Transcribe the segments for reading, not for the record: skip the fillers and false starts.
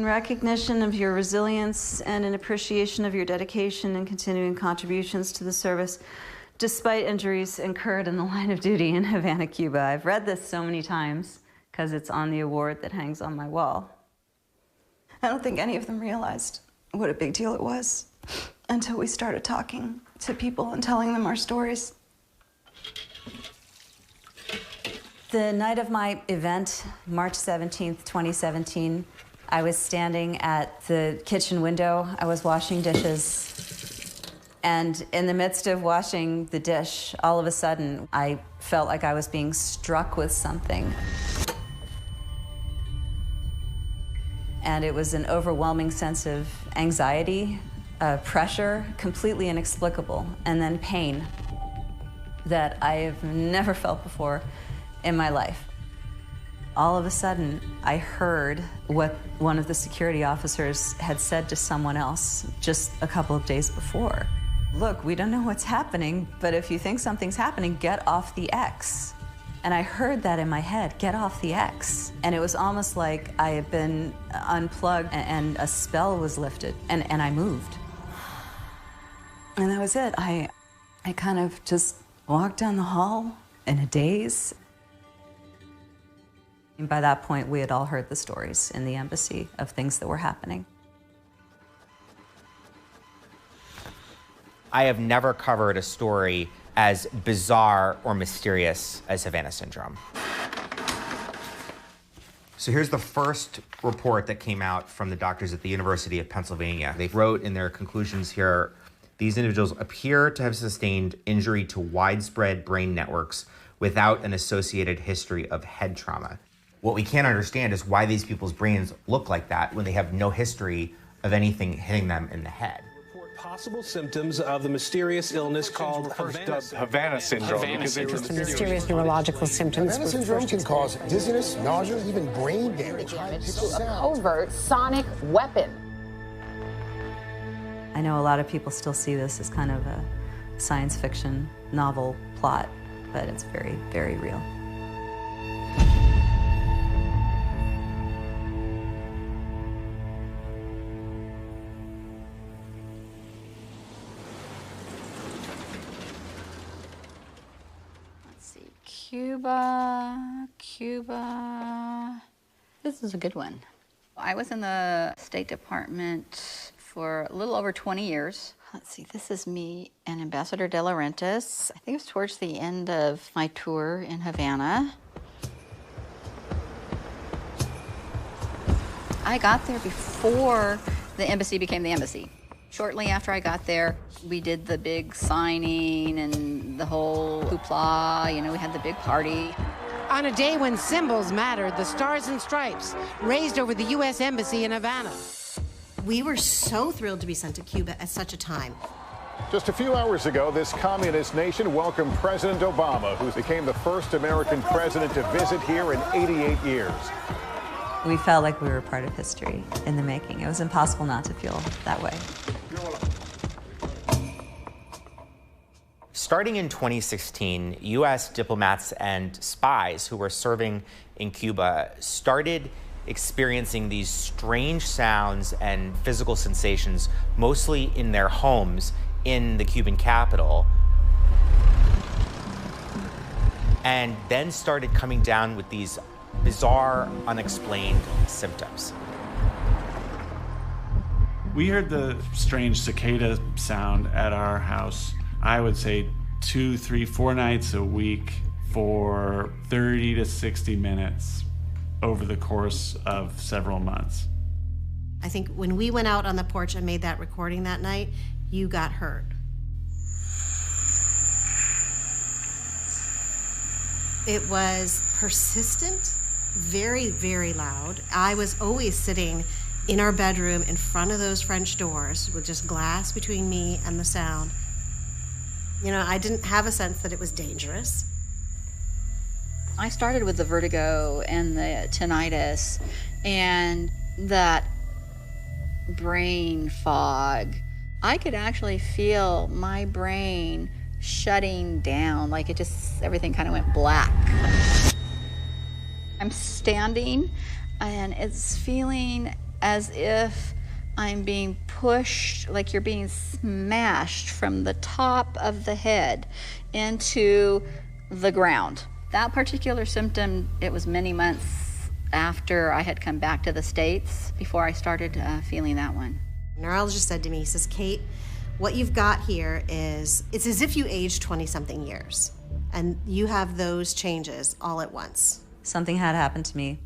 recognition of your resilience and in appreciation of your dedication and continuing contributions to the service, despite injuries incurred in the line of duty in Havana, Cuba. I've read this so many times because it's on the award that hangs on my wall. I don't think any of them realized what a big deal it was until we started talking to people and telling them our stories. The night of my event, March 17th, 2017, I was standing at the kitchen window. I was washing dishes. And in the midst of washing the dish, all of a sudden, I felt like I was being struck with something. And it was an overwhelming sense of anxiety, pressure, completely inexplicable, and then pain that I have never felt before in my life. All of a sudden, I heard what one of the security officers had said to someone else just a couple of days before. Look, we don't know what's happening, but if you think something's happening, get off the X. And I heard that in my head, get off the X. And it was almost like I had been unplugged and a spell was lifted, and I moved. And that was it. I kind of just walked down the hall in a daze. And by that point, we had all heard the stories in the embassy of things that were happening. I have never covered a story as bizarre or mysterious as Havana Syndrome. So here's the first report that came out from the doctors at the University of Pennsylvania. They wrote in their conclusions here, these individuals appear to have sustained injury to widespread brain networks without an associated history of head trauma. What we can't understand is why these people's brains look like that when they have no history of anything hitting them in the head. Possible symptoms of the mysterious illness called Havana syndrome. Just mysterious neurological symptoms. Havana syndrome can cause dizziness, nausea, even brain damage. A covert sonic weapon. I know a lot of people still see this as kind of a science fiction novel plot, but it's very, very real. Cuba. This is a good one. I was in the State Department for a little over 20 years. Let's see, this is me and Ambassador De Laurentiis. I think it was towards the end of my tour in Havana. I got there before the embassy became the embassy. Shortly after I got there, we did the big signing and the whole hoopla, you know, we had the big party. On a day when symbols mattered, the Stars and Stripes raised over the U.S. Embassy in Havana. We were so thrilled to be sent to Cuba at such a time. Just a few hours ago, this communist nation welcomed President Obama, who became the first American president to visit here in 88 years. We felt like we were part of history in the making. It was impossible not to feel that way. Starting in 2016, U.S. diplomats and spies who were serving in Cuba started experiencing these strange sounds and physical sensations, mostly in their homes in the Cuban capital, and then started coming down with these bizarre, unexplained symptoms. We heard the strange cicada sound at our house, I would say 2, 3, 4 nights a week for 30 to 60 minutes over the course of several months. I think when we went out on the porch and made that recording that night, you got hurt. It was persistent, very, very loud. I was always sitting in our bedroom in front of those French doors with just glass between me and the sound. You know, I didn't have a sense that it was dangerous. I started with the vertigo and the tinnitus and that brain fog. I could actually feel my brain shutting down, like it just, everything kind of went black. I'm standing and it's feeling as if I'm being pushed, like you're being smashed from the top of the head into the ground. That particular symptom, it was many months after I had come back to the States before I started feeling that one. The neurologist said to me, he says, Kate, what you've got here is, it's as if you aged 20-something years, and you have those changes all at once. Something had happened to me,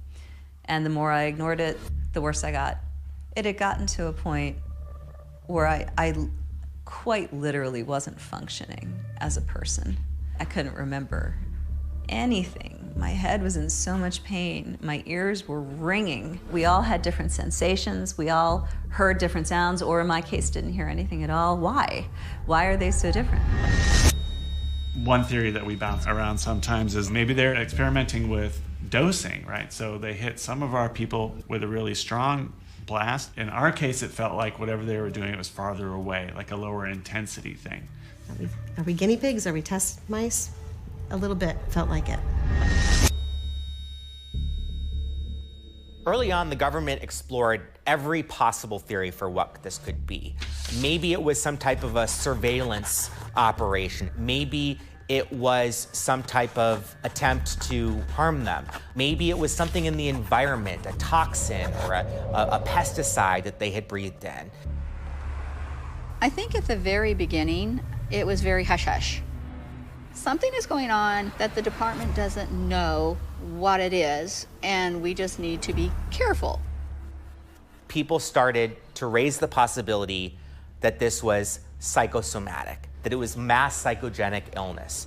and the more I ignored it, the worse I got. It had gotten to a point where I quite literally wasn't functioning as a person. I couldn't remember anything. My head was in so much pain. My ears were ringing. We all had different sensations. We all heard different sounds, or in my case, didn't hear anything at all. Why? Why are they so different? One theory that we bounce around sometimes is maybe they're experimenting with dosing, right? So they hit some of our people with a really strong blast. In our case, it felt like whatever they were doing, it was farther away, like a lower intensity thing. Are we guinea pigs? Are we test mice? A little bit, felt like it. Early on, the government explored every possible theory for what this could be. Maybe it was some type of a surveillance operation. Maybe it was some type of attempt to harm them. Maybe it was something in the environment, a toxin or a pesticide that they had breathed in. I think at the very beginning, it was very hush-hush. Something is going on that the department doesn't know what it is, and we just need to be careful. People started to raise the possibility that this was psychosomatic, that it was mass psychogenic illness.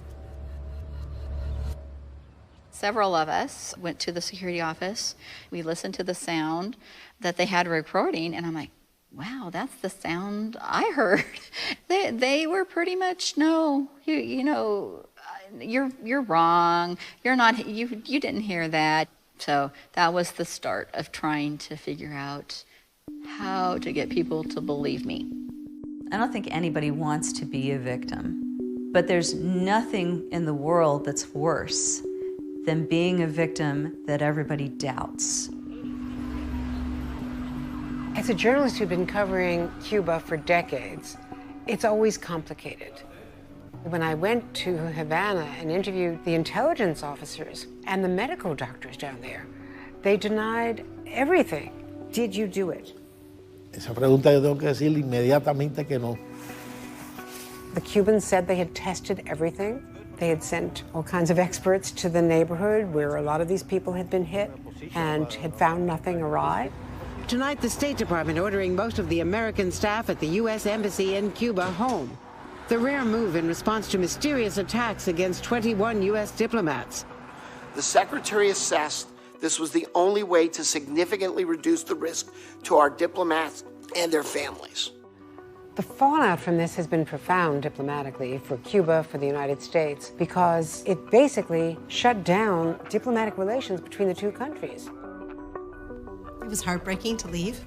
Several of us went to the security office. We listened to the sound that they had recording, and I'm like, wow, that's the sound I heard. They were pretty much, no, you know, you're wrong. You're not, you didn't hear that. So that was the start of trying to figure out how to get people to believe me. I don't think anybody wants to be a victim, but there's nothing in the world that's worse than being a victim that everybody doubts. As a journalist who's been covering Cuba for decades, it's always complicated. When I went to Havana and interviewed the intelligence officers and the medical doctors down there, they denied everything. Did you do it? Esa pregunta yo tengo que decirle inmediatamente que no. The Cubans said they had tested everything. They had sent all kinds of experts to the neighborhood where a lot of these people had been hit and had found nothing awry. Tonight, the State Department ordering most of the American staff at the U.S. Embassy in Cuba home. The rare move in response to mysterious attacks against 21 U.S. diplomats. The Secretary assessed this was the only way to significantly reduce the risk to our diplomats and their families. The fallout from this has been profound diplomatically for Cuba, for the United States, because it basically shut down diplomatic relations between the two countries. It was heartbreaking to leave.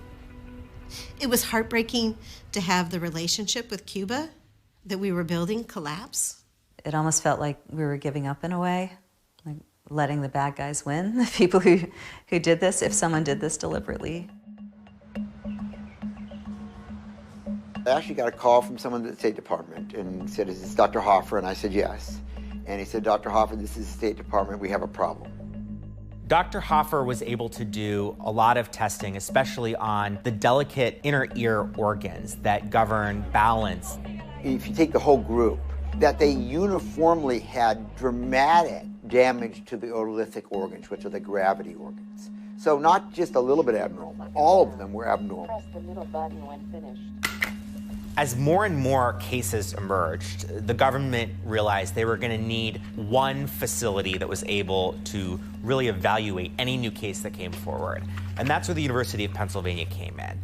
It was heartbreaking to have the relationship with Cuba that we were building collapse. It almost felt like we were giving up in a way, like letting the bad guys win, the people who did this, if someone did this deliberately. I actually got a call from someone at the State Department and said, is this Dr. Hoffer? And I said, yes. And he said, Dr. Hoffer, this is the State Department, we have a problem. Dr. Hoffer was able to do a lot of testing, especially on the delicate inner ear organs that govern balance. If you take the whole group, that they uniformly had dramatic damage to the otolithic organs, which are the gravity organs. So not just a little bit abnormal, all of them were abnormal. Press the middle button when finished. As more and more cases emerged, the government realized they were going to need one facility that was able to really evaluate any new case that came forward. And that's where the University of Pennsylvania came in.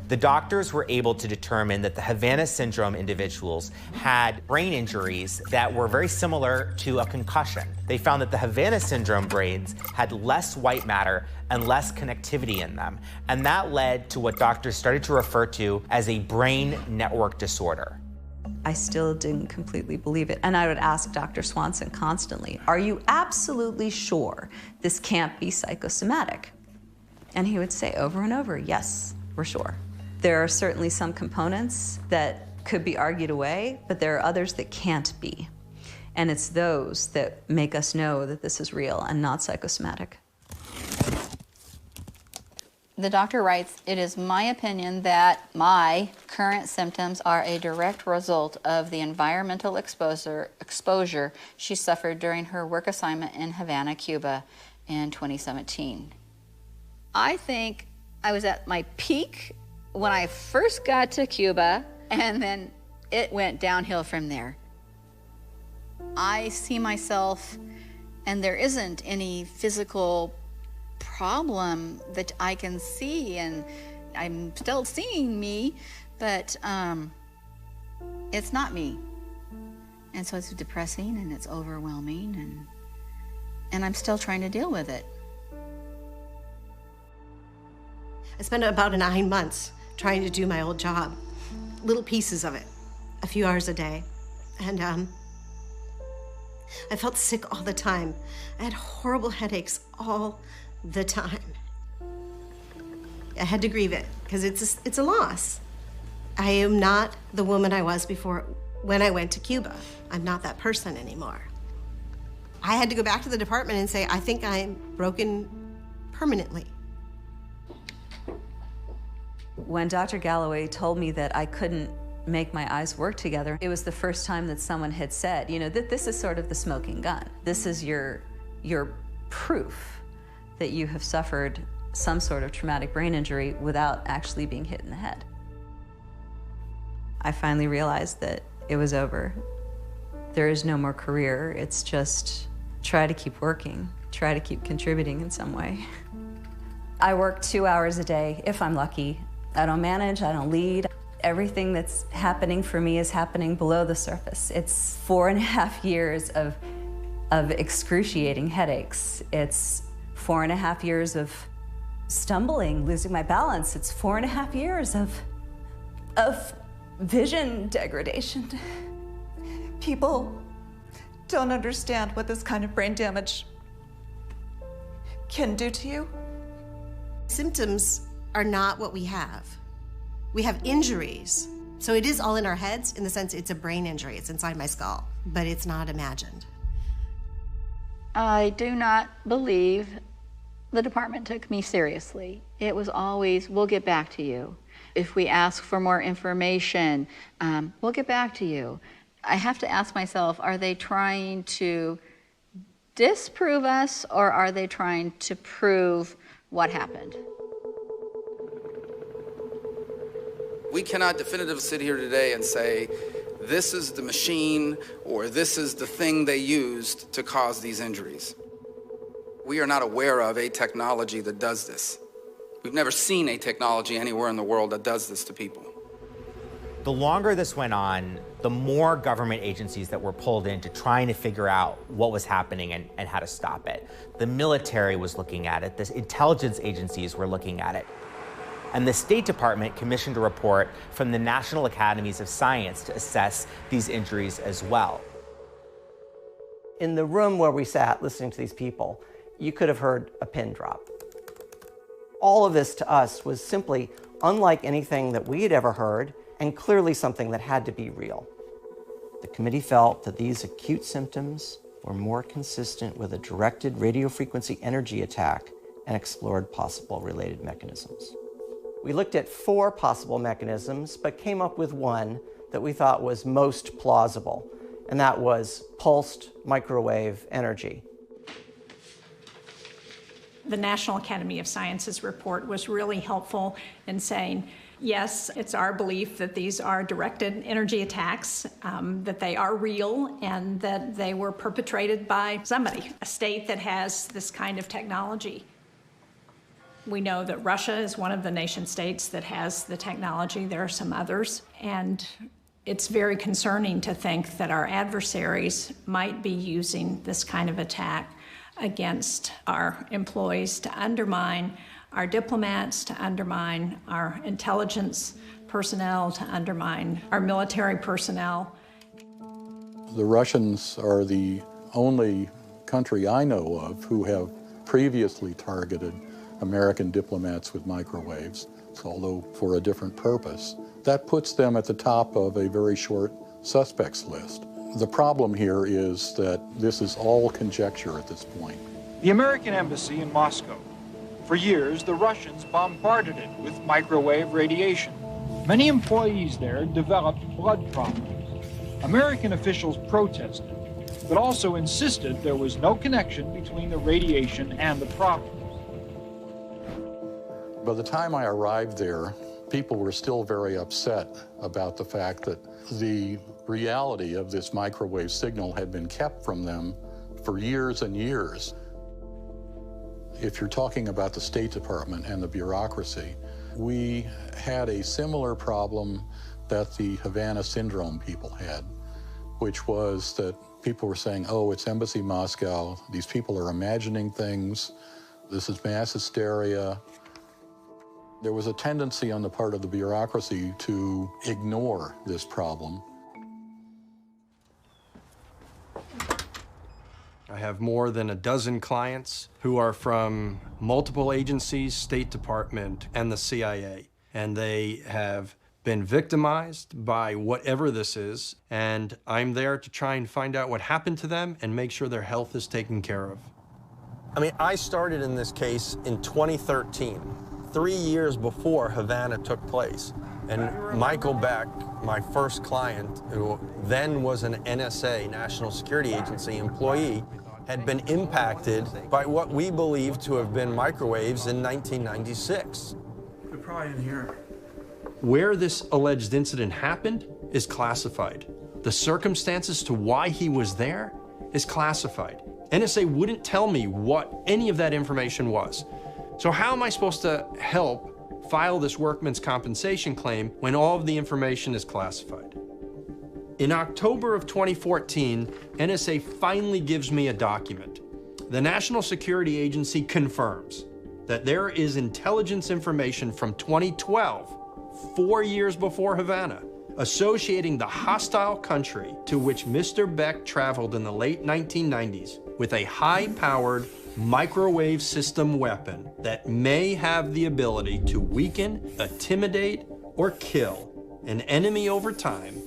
The doctors were able to determine that the Havana syndrome individuals had brain injuries that were very similar to a concussion. They found that the Havana syndrome brains had less white matter and less connectivity in them. And that led to what doctors started to refer to as a brain network disorder. I still didn't completely believe it. And I would ask Dr. Swanson constantly, are you absolutely sure this can't be psychosomatic? And he would say over and over, yes, we're sure. There are certainly some components that could be argued away, but there are others that can't be. And it's those that make us know that this is real and not psychosomatic. The doctor writes, "It is my opinion that my current symptoms are a direct result of the environmental exposure she suffered during her work assignment in Havana, Cuba in 2017. I think I was at my peak when I first got to Cuba, and then it went downhill from there. I see myself, and there isn't any physical problem that I can see, and I'm still seeing me, but it's not me. And so it's depressing and it's overwhelming, and I'm still trying to deal with it." I spent about 9 months trying to do my old job, little pieces of it, a few hours a day. And I felt sick all the time. I had horrible headaches all the time. I had to grieve it because it's a loss. I am not the woman I was before when I went to Cuba. I'm not that person anymore. I had to go back to the department and say, I think I'm broken permanently. When Dr. Galloway told me that I couldn't make my eyes work together, it was the first time that someone had said, you know, that this is sort of the smoking gun. This is your proof that you have suffered some sort of traumatic brain injury without actually being hit in the head. I finally realized that it was over. There is no more career. It's just try to keep working, try to keep contributing in some way. I work 2 hours a day, if I'm lucky. I don't manage, I don't lead. Everything that's happening for me is happening below the surface. It's 4.5 years of excruciating headaches. It's 4.5 years of stumbling, losing my balance. It's 4.5 years of vision degradation. People don't understand what this kind of brain damage can do to you. Symptoms are not what we have. We have injuries. So it is all in our heads in the sense it's a brain injury. It's inside my skull, but it's not imagined. I do not believe the department took me seriously. It was always, we'll get back to you. If we ask for more information, we'll get back to you. I have to ask myself, are they trying to disprove us, or are they trying to prove what happened? We cannot definitively sit here today and say, this is the machine or this is the thing they used to cause these injuries. We are not aware of a technology that does this. We've never seen a technology anywhere in the world that does this to people. The longer this went on, the more government agencies that were pulled in to trying to figure out what was happening and how to stop it. The military was looking at it, the intelligence agencies were looking at it. And the State Department commissioned a report from the National Academies of Science to assess these injuries as well. In the room where we sat listening to these people, you could have heard a pin drop. All of this to us was simply unlike anything that we had ever heard, and clearly something that had to be real. The committee felt that these acute symptoms were more consistent with a directed radiofrequency energy attack and explored possible related mechanisms. We looked at 4 possible mechanisms, but came up with one that we thought was most plausible, and that was pulsed microwave energy. The National Academy of Sciences report was really helpful in saying, yes, it's our belief that these are directed energy attacks, that they are real, and that they were perpetrated by somebody, a state that has this kind of technology. We know that Russia is one of the nation states that has the technology. There are some others, and it's very concerning to think that our adversaries might be using this kind of attack against our employees to undermine our diplomats, to undermine our intelligence personnel, to undermine our military personnel. The Russians are the only country I know of who have previously targeted American diplomats with microwaves, although for a different purpose. That puts them at the top of a very short suspects list. The problem here is that this is all conjecture at this point. The American embassy in Moscow. For years, the Russians bombarded it with microwave radiation. Many employees there developed blood problems. American officials protested, but also insisted there was no connection between the radiation and the problems. By the time I arrived there, people were still very upset about the fact that the reality of this microwave signal had been kept from them for years and years. If you're talking about the State Department and the bureaucracy, we had a similar problem that the Havana syndrome people had, which was that people were saying, oh, it's Embassy Moscow, these people are imagining things, this is mass hysteria. There was a tendency on the part of the bureaucracy to ignore this problem. I have more than a dozen clients who are from multiple agencies, State Department, and the CIA. And they have been victimized by whatever this is, and I'm there to try and find out what happened to them and make sure their health is taken care of. I mean, I started in this case in 2013, 3 years before Havana took place. And Michael Beck, my first client, who then was an NSA, National Security Agency employee, had been impacted by what we believe to have been microwaves in 1996. They're probably in here. Where this alleged incident happened is classified. The circumstances to why he was there is classified. NSA wouldn't tell me what any of that information was. So how am I supposed to help file this workman's compensation claim when all of the information is classified? In October of 2014, NSA finally gives me a document. The National Security Agency confirms that there is intelligence information from 2012, 4 years before Havana, associating the hostile country to which Mr. Beck traveled in the late 1990s with a high-powered microwave system weapon that may have the ability to weaken, intimidate, or kill an enemy over time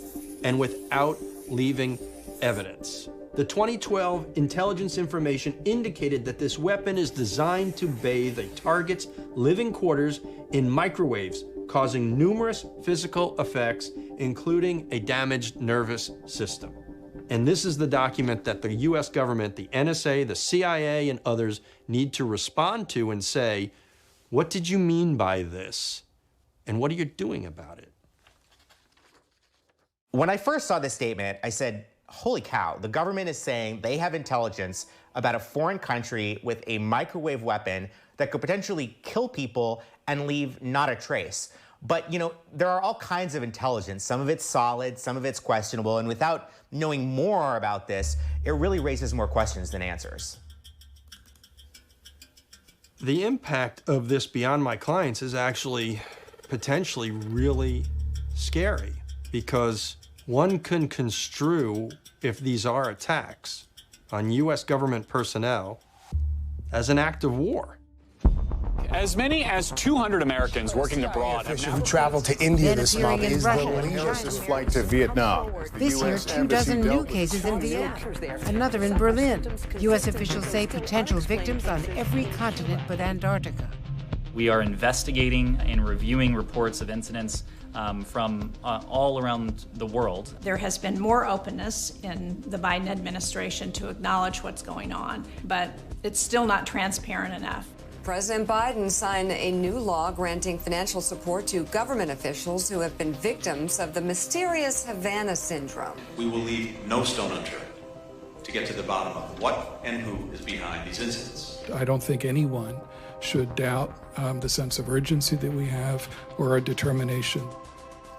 and without leaving evidence. The 2012 intelligence information indicated that this weapon is designed to bathe a target's living quarters in microwaves, causing numerous physical effects, including a damaged nervous system. And this is the document that the US government, the NSA, the CIA, and others need to respond to and say, what did you mean by this? And what are you doing about it? When I first saw this statement, I said, holy cow, the government is saying they have intelligence about a foreign country with a microwave weapon that could potentially kill people and leave not a trace. But, you know, there are all kinds of intelligence. Some of it's solid, some of it's questionable, and without knowing more about this, it really raises more questions than answers. The impact of this beyond my clients is actually potentially really scary, because one can construe, if these are attacks on US government personnel, as an act of war. As many as 200 Americans working abroad have now who traveled to India this month is the latest flight to Vietnam. This year, 2 dozen new cases in Vienna, another in Berlin. U.S. officials say potential victims on every continent but Antarctica. We are investigating and reviewing reports of incidents from all around the world. There has been more openness in the Biden administration to acknowledge what's going on, but it's still not transparent enough. President Biden signed a new law granting financial support to government officials who have been victims of the mysterious Havana syndrome. We will leave no stone unturned to get to the bottom of what and who is behind these incidents. I don't think anyone should doubt the sense of urgency that we have or our determination.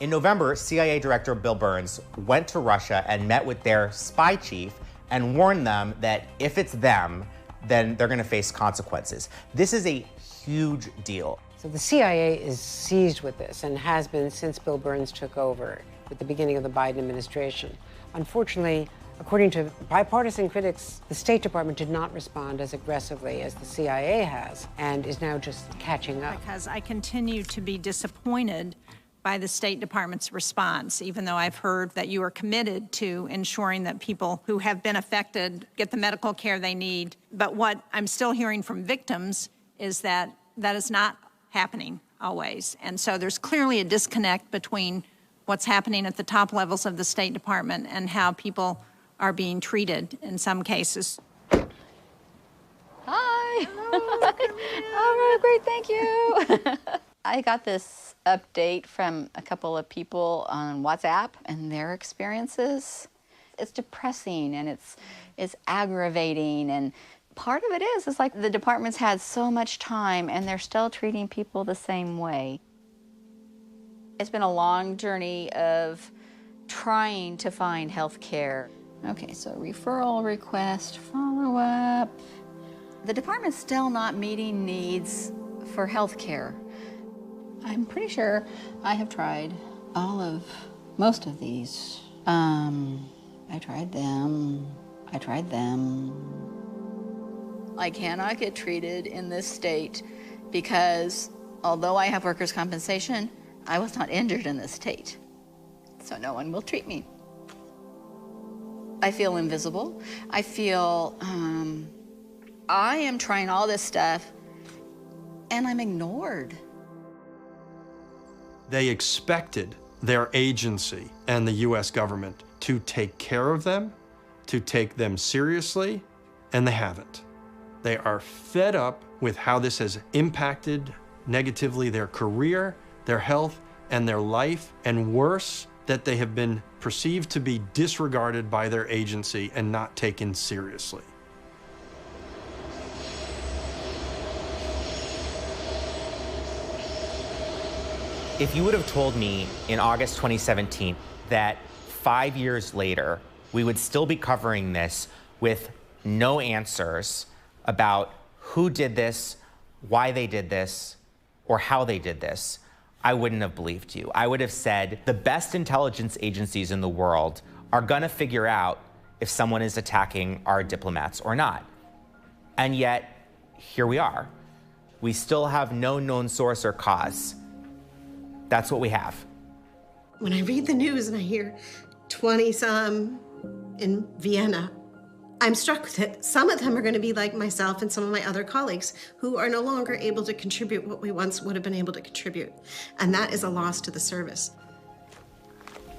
In November, CIA Director Bill Burns went to Russia and met with their spy chief and warned them that if it's them, then they're going to face consequences. This is a huge deal. So the CIA is seized with this and has been since Bill Burns took over at the beginning of the Biden administration. Unfortunately, According to bipartisan critics, the State Department did not respond as aggressively as the CIA has and is now just catching up. Because I continue to be disappointed by the State Department's response, even though I've heard that you are committed to ensuring that people who have been affected get the medical care they need. But what I'm still hearing from victims is that that is not happening always. And so there's clearly a disconnect between what's happening at the top levels of the State Department and how people are being treated in some cases. Hi. All right, great, thank you. I got this update from a couple of people on WhatsApp and their experiences. It's depressing and it's aggravating, and part of it is like the department's had so much time and they're still treating people the same way. It's been a long journey of trying to find health care. Okay, so referral request, follow-up. The department's still not meeting needs for health care. I'm pretty sure I have tried most of these. I tried them. I cannot get treated in this state because although I have workers' compensation, I was not injured in this state. So no one will treat me. I feel invisible. I feel I am trying all this stuff and I'm ignored. They expected their agency and the US government to take care of them, to take them seriously, and they haven't. They are fed up with how this has impacted negatively their career, their health, and their life, and worse, that they have been perceived to be disregarded by their agency and not taken seriously. If you would have told me in August 2017 that 5 years later, we would still be covering this with no answers about who did this, why they did this, or how they did this, I wouldn't have believed you. I would have said the best intelligence agencies in the world are gonna figure out if someone is attacking our diplomats or not. And yet, here we are. We still have no known source or cause. That's what we have. When I read the news and I hear 20-some in Vienna, I'm struck that some of them are going to be like myself and some of my other colleagues who are no longer able to contribute what we once would have been able to contribute. And that is a loss to the service.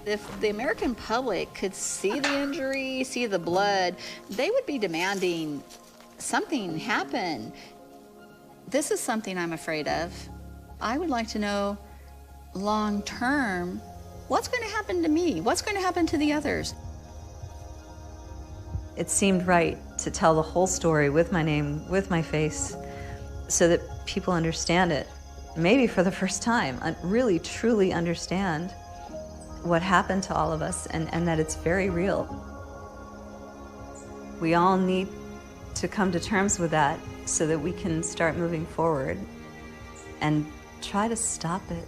If the American public could see the injury, see the blood, they would be demanding something happen. This is something I'm afraid of. I would like to know long term, what's going to happen to me? What's going to happen to the others? It seemed right to tell the whole story with my name, with my face, so that people understand it, maybe for the first time, really truly understand what happened to all of us and that it's very real. We all need to come to terms with that so that we can start moving forward and try to stop it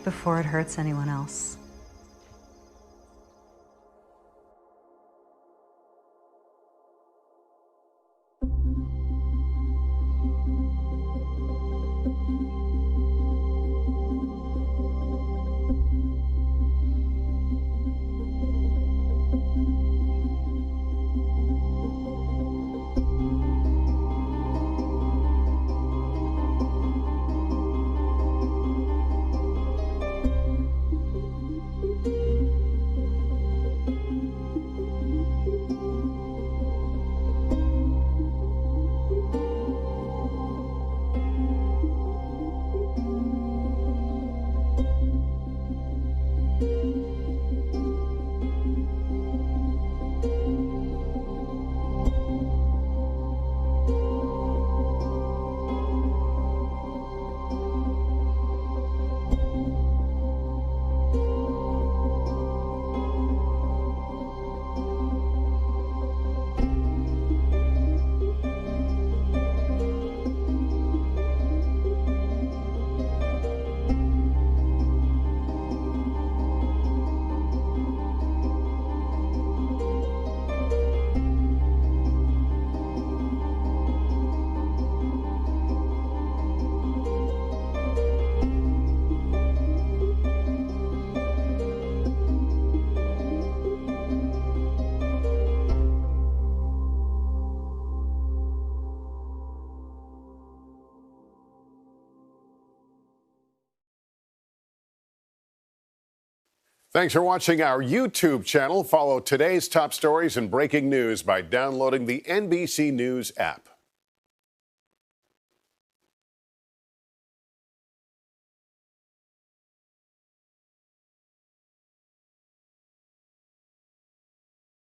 before it hurts anyone else. Thanks for watching our YouTube channel. Follow today's top stories and breaking news by downloading the NBC News app.